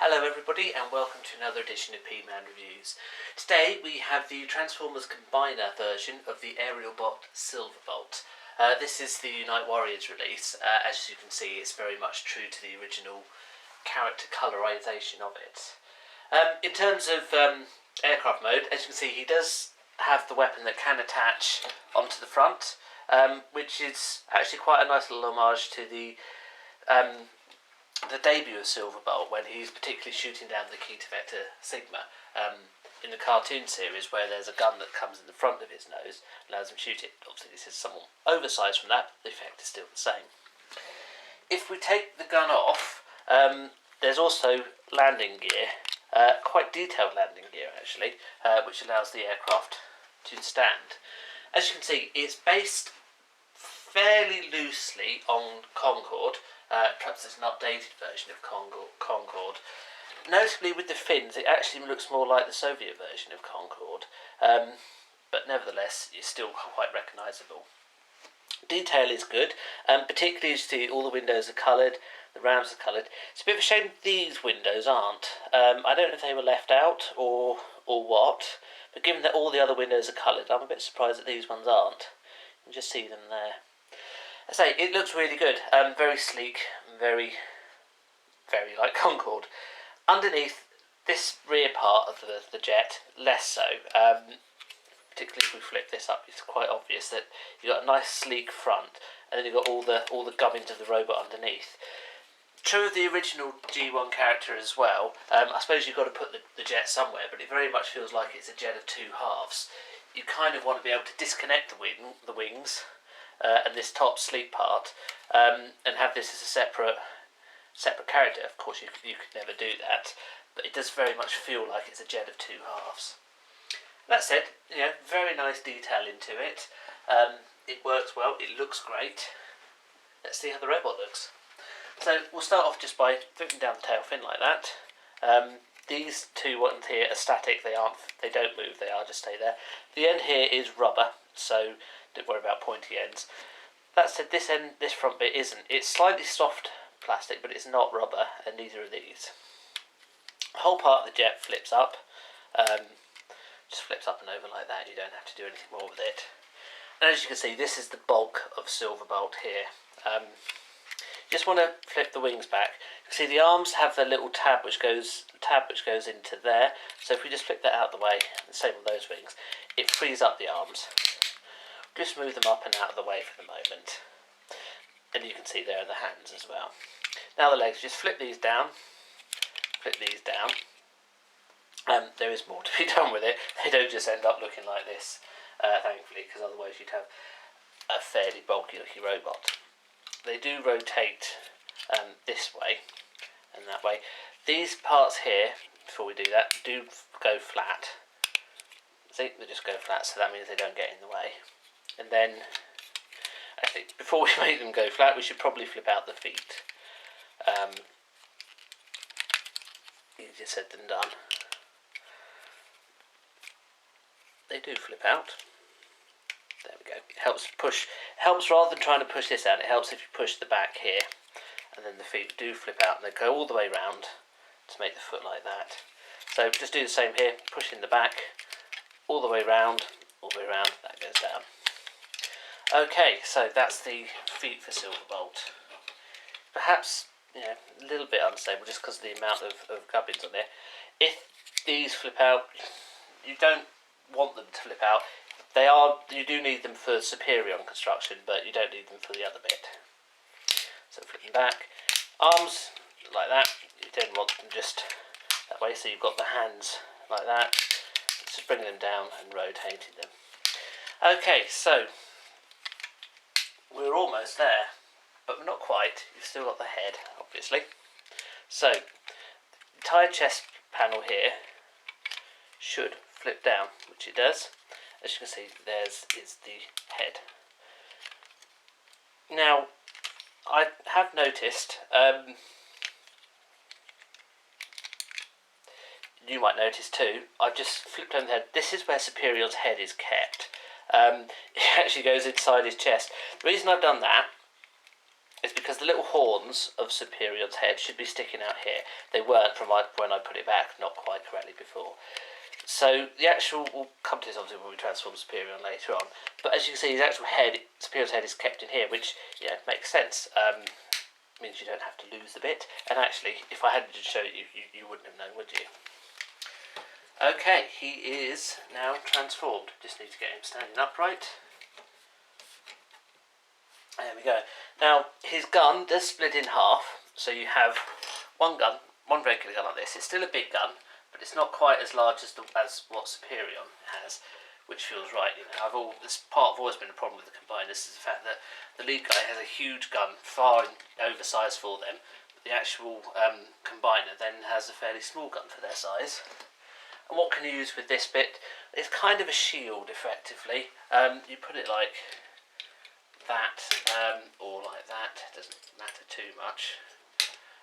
Hello everybody and welcome to another edition of Peteman Reviews. Today we have the Transformers Combiner version of the Aerialbot Silverbolt. This is the Unite Warriors release. As you can see, it's very much true to the original character colorization of it. In terms of aircraft mode, as you can see, he does have the weapon that can attach onto the front, which is actually quite a nice little homage to the debut of Silverbolt, when he's particularly shooting down the Key to Vector Sigma in the cartoon series, where there's a gun that comes in the front of his nose and allows him to shoot it. Obviously this is somewhat oversized from that, but the effect is still the same. If we take the gun off, there's also landing gear, quite detailed landing gear actually, which allows the aircraft to stand. As you can see, it's based fairly loosely on Concorde. Perhaps it's an updated version of Concorde. Notably with the fins, it actually looks more like the Soviet version of Concorde, but nevertheless it's still quite recognisable. Detail is good, particularly as you see all the windows are coloured, the rams are coloured. It's a bit of a shame these windows aren't. I don't know if they were left out or what, but given that all the other windows are coloured, I'm a bit surprised that these ones aren't. You can just see them there. I say, it looks really good, very sleek, very like Concorde. Underneath this rear part of the jet, less so, particularly if we flip this up, it's quite obvious that you've got a nice sleek front, and then you've got all the gubbins of the robot underneath. True of the original G1 character as well, I suppose you've got to put the jet somewhere, but it very much feels like it's a jet of two halves. You kind of want to be able to disconnect the wings, and this top sleek part, and have this as a separate character. Of course you could never do that, but it does very much feel like it's a jet of two halves. That said, very nice detail into it. It works well, it looks great. Let's see how the robot looks. So we'll start off just by flipping down the tail fin like that. These two ones here are static, they don't move, they just stay there. The end here is rubber, so don't worry about pointy ends. That said, this front bit isn't. It's slightly soft plastic, but it's not rubber, and neither are these. The whole part of the jet flips up, just flips up and over like that. You don't have to do anything more with it. And as you can see, this is the bulk of Silverbolt here. Just want to flip the wings back. You can see the arms have the little tab which goes into there. So if we just flip that out of the way, the same with those wings, it frees up the arms. Just move them up and out of the way for the moment. And you can see there are the hands as well. Now the legs, just flip these down. There is more to be done with it. They don't just end up looking like this, thankfully, because otherwise you'd have a fairly bulky looking robot. They do rotate this way and that way. These parts here, before we do that, do go flat. See, they just go flat, so that means they don't get in the way. And then, actually, before we make them go flat, we should probably flip out the feet. Easier said than done. They do flip out. There we go. It helps rather than trying to push this out, it helps if you push the back here, and then the feet do flip out and they go all the way round to make the foot like that. So just do the same here, push in the back, all the way round, that goes down. Okay, so that's the feet for Silverbolt. Perhaps a little bit unstable just because of the amount of gubbins on there. If these flip out, you don't want them to flip out. You do need them for superior construction, but you don't need them for the other bit. So flipping back, arms like that. You don't want them just that way, so you've got the hands like that. Just bringing them down and rotating them. Okay, so we're almost there, but we're not quite. You've still got the head, obviously. So the entire chest panel here should flip down, which it does. As you can see, is the head. Now, I have noticed, you might notice too, I've just flipped over the head. This is where Superior's head is kept. It actually goes inside his chest. The reason I've done that is because because the little horns of Superion's head should be sticking out here. They weren't from when I put it back, not quite correctly before. So the actual, we'll come to this obviously when we transform Superion later on, but as you can see his actual head, Superion's head is kept in here, which makes sense. Means you don't have to lose the bit, and actually if I hadn't just showed you, you wouldn't have known, would you? Okay, he is now transformed. Just need to get him standing upright. There we go. Now his gun does split in half, so you have one gun, one regular gun like this. It's still a big gun, but it's not quite as large as what Superion has, which feels right. This part have always been a problem with the combiners, is the fact that the lead guy has a huge gun, far oversized for them. But the actual combiner then has a fairly small gun for their size. And what can you use with this bit? It's kind of a shield, effectively. You put it like that, or like that. It doesn't matter too much.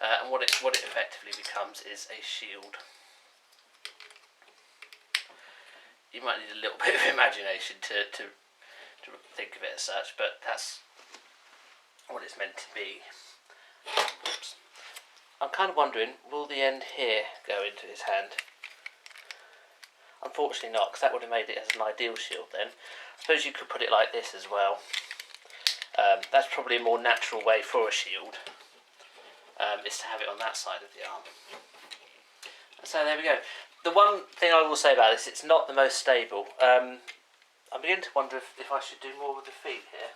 And what it effectively becomes is a shield. You might need a little bit of imagination to think of it as such, but that's what it's meant to be. Oops. I'm kind of wondering, will the end here go into his hand? Unfortunately not, because that would have made it as an ideal shield then. I suppose you could put it like this as well. That's probably a more natural way for a shield, is to have it on that side of the arm. So there we go. The one thing I will say about this, it's not the most stable. I'm beginning to wonder if I should do more with the feet here.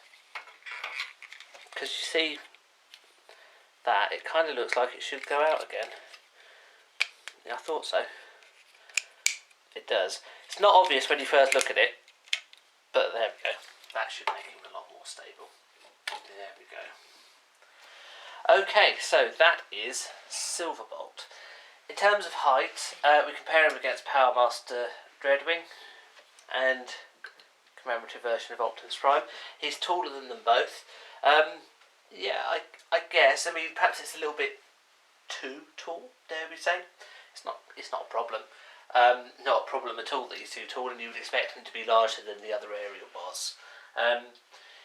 Because you see that, it kind of looks like it should go out again. Yeah, I thought so. It does. It's not obvious when you first look at it, but there we go. That should make him a lot more stable. There we go. Okay, so that is Silverbolt. In terms of height, we compare him against Power Master Dreadwing and commemorative version of Optimus Prime. He's taller than them both. Yeah, I guess. I mean, perhaps it's a little bit too tall, dare we say. It's not a problem. Not a problem at all that he's too tall, and you would expect him to be larger than the other Aerialbots.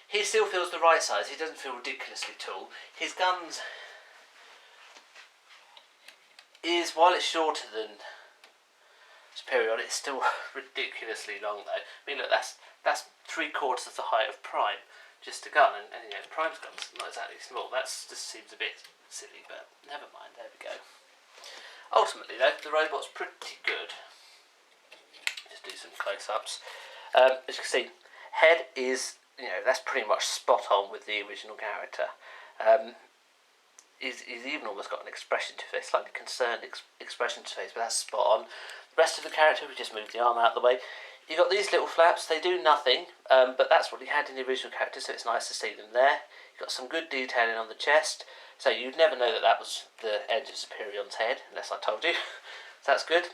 He still feels the right size. He doesn't feel ridiculously tall. His guns is, while it's shorter than Superion, it's still ridiculously long though. I mean, look, that's 3/4 of the height of Prime, just a gun, and Prime's gun's not exactly small. That just seems a bit silly, but never mind. There we go. Ultimately, though, the robot's pretty good. Just do some close-ups. As you can see, head is, that's pretty much spot on with the original character. He's even almost got an expression to his face, slightly concerned expression to his face, but that's spot on. The rest of the character, we just move the arm out of the way. You've got these little flaps, they do nothing, but that's what he had in the original character, so it's nice to see them there. You've got some good detailing on the chest, so you'd never know that was the edge of Superion's head, unless I told you. So that's good.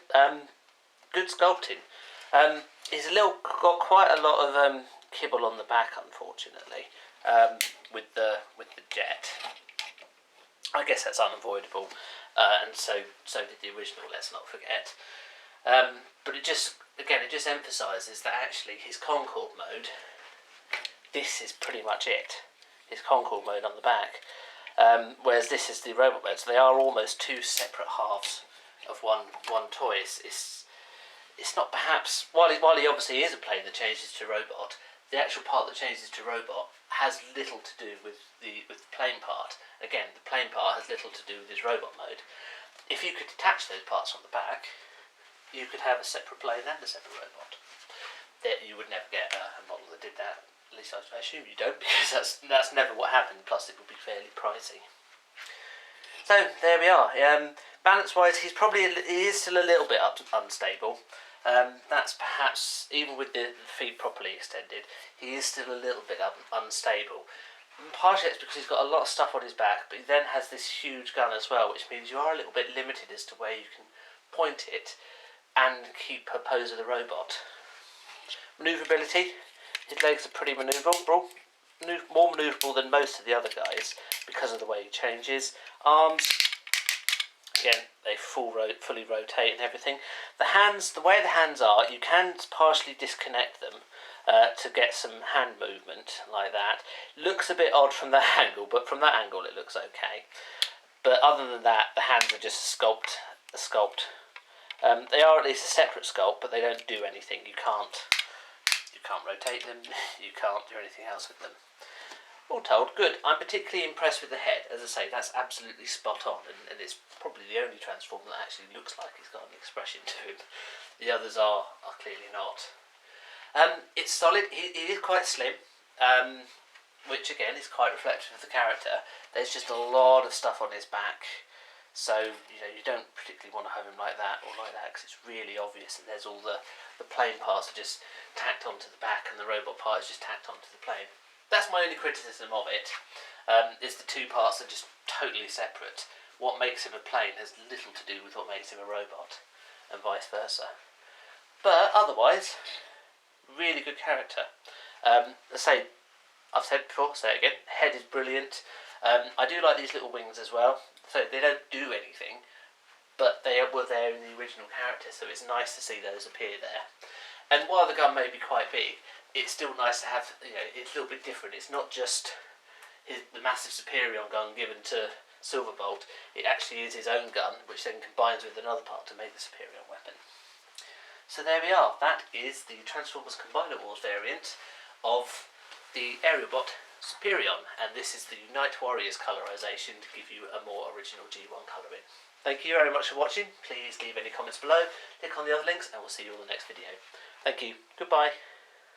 Good sculpting. He's got quite a lot of kibble on the back, unfortunately, with the jet. I guess that's unavoidable, and so did the original, let's not forget. But it just emphasises that actually his Concord mode, this is pretty much it. His Concord mode on the back, whereas this is the robot mode. So they are almost two separate halves of one toy. It's not perhaps, while he obviously is a plane that changes to robot, the actual part that changes to robot has little to do with the plane part. Again, the plane part has little to do with his robot mode. If you could detach those parts on the back, you could have a separate plane and a separate robot. You would never get a model that did that. At least I assume you don't, because that's never what happened. Plus, it would be fairly pricey. So there we are. Balance-wise, he is still a little bit unstable. That's perhaps, even with the feet properly extended, he is still a little bit unstable. Partially it's because he's got a lot of stuff on his back, but he then has this huge gun as well, which means you are a little bit limited as to where you can point it and keep a pose of the robot. Manoeuvrability, his legs are pretty manoeuvrable, more manoeuvrable than most of the other guys because of the way he changes. Arms, again, they fully rotate and everything. The hands, the way the hands are, you can partially disconnect them. to get some hand movement like that. Looks a bit odd from that angle, but from that angle it looks okay. But other than that, the hands are just a sculpt. They are at least a separate sculpt, but they don't do anything. You can't rotate them. You can't do anything else with them. All told, good. I'm particularly impressed with the head. As I say, that's absolutely spot on, and it's probably the only Transformer that actually looks like it's got an expression to him. The others are clearly not. It's solid. He is quite slim, which again is quite reflective of the character. There's just a lot of stuff on his back, so you don't particularly want to have him like that or like that, because it's really obvious that there's all the plane parts are just tacked onto the back, and the robot part is just tacked onto the plane. That's my only criticism of it, is the two parts are just totally separate. What makes him a plane has little to do with what makes him a robot, and vice versa. But otherwise, really good character. I've said before, say it again, head is brilliant. I do like these little wings as well. So they don't do anything, but they were there in the original character, so it's nice to see those appear there. And while the gun may be quite big, it's still nice to have, it's a little bit different. It's not just the massive Superion gun given to Silverbolt. It actually is his own gun, which then combines with another part to make the Superion weapon. So there we are. That is the Transformers Combiner Wars variant of the Aerialbot Superion, and this is the Unite Warriors colorization to give you a more original G1 colouring. Thank you very much for watching. Please leave any comments below, click on the other links, and we'll see you on the next video. Thank you. Goodbye.